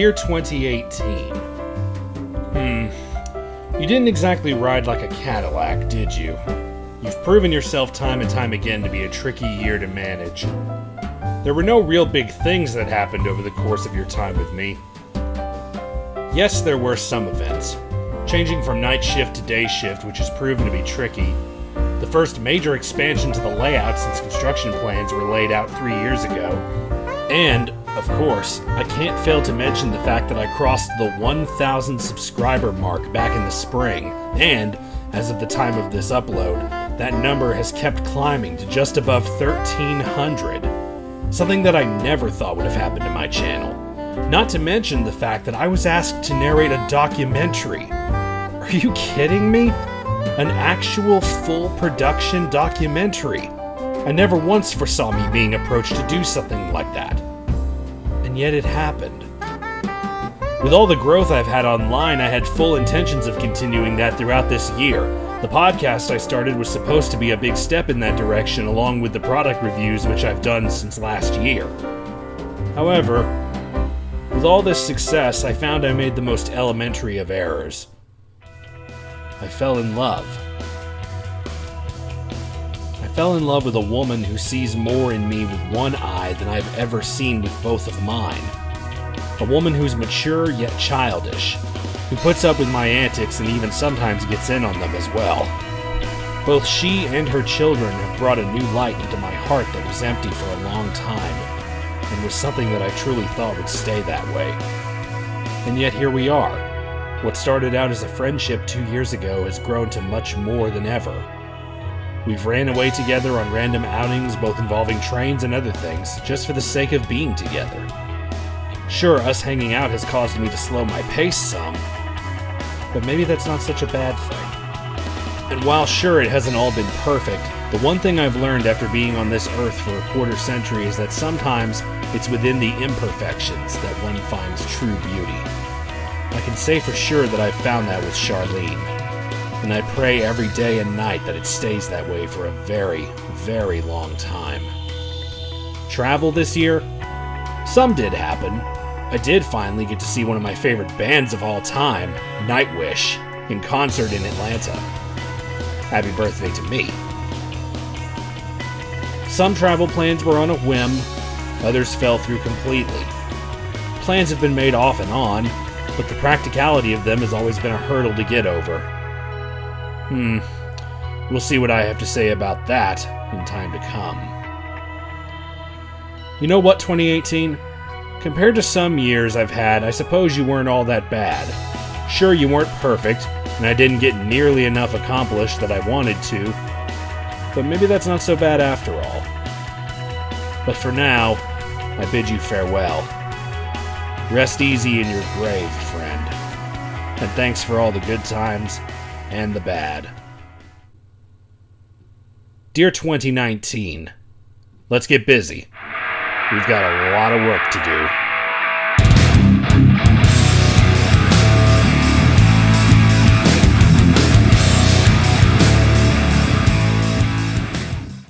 Dear 2018. You didn't exactly ride like a Cadillac, did you? You've proven yourself time and time again to be a tricky year to manage. There were no real big things that happened over the course of your time with me. Yes, there were some events. Changing from night shift to day shift, which has proven to be tricky. The first major expansion to the layout since construction plans were laid out 3 years ago. And, of course, I can't fail to mention the fact that I crossed the 1,000 subscriber mark back in the spring, and, as of the time of this upload, that number has kept climbing to just above 1,300. Something that I never thought would have happened to my channel. Not to mention the fact that I was asked to narrate a documentary. Are you kidding me? An actual full production documentary. I never once foresaw me being approached to do something like that. And yet it happened. With all the growth I've had online, I had full intentions of continuing that throughout this year. The podcast I started was supposed to be a big step in that direction, along with the product reviews which I've done since last year. However, with all this success, I found I made the most elementary of errors. I fell in love. I fell in love with a woman who sees more in me with one eye than I've ever seen with both of mine. A woman who's mature yet childish, who puts up with my antics and even sometimes gets in on them as well. Both she and her children have brought a new light into my heart that was empty for a long time, and was something that I truly thought would stay that way. And yet here we are. What started out as a friendship 2 years ago has grown to much more than ever. We've ran away together on random outings, both involving trains and other things, just for the sake of being together. Sure, us hanging out has caused me to slow my pace some, but maybe that's not such a bad thing. And while sure it hasn't all been perfect, the one thing I've learned after being on this earth for a quarter century is that sometimes it's within the imperfections that one finds true beauty. I can say for sure that I've found that with Charlene, and I pray every day and night that it stays that way for a very, very long time. Travel this year? Some did happen. I did finally get to see one of my favorite bands of all time, Nightwish, in concert in Atlanta. Happy birthday to me. Some travel plans were on a whim, others fell through completely. Plans have been made off and on, but the practicality of them has always been a hurdle to get over. We'll see what I have to say about that in time to come. You know what, 2018? Compared to some years I've had, I suppose you weren't all that bad. Sure, you weren't perfect, and I didn't get nearly enough accomplished that I wanted to, but maybe that's not so bad after all. But for now, I bid you farewell. Rest easy in your grave, friend. And thanks for all the good times and the bad. Dear 2019, let's get busy. We've got a lot of work to do.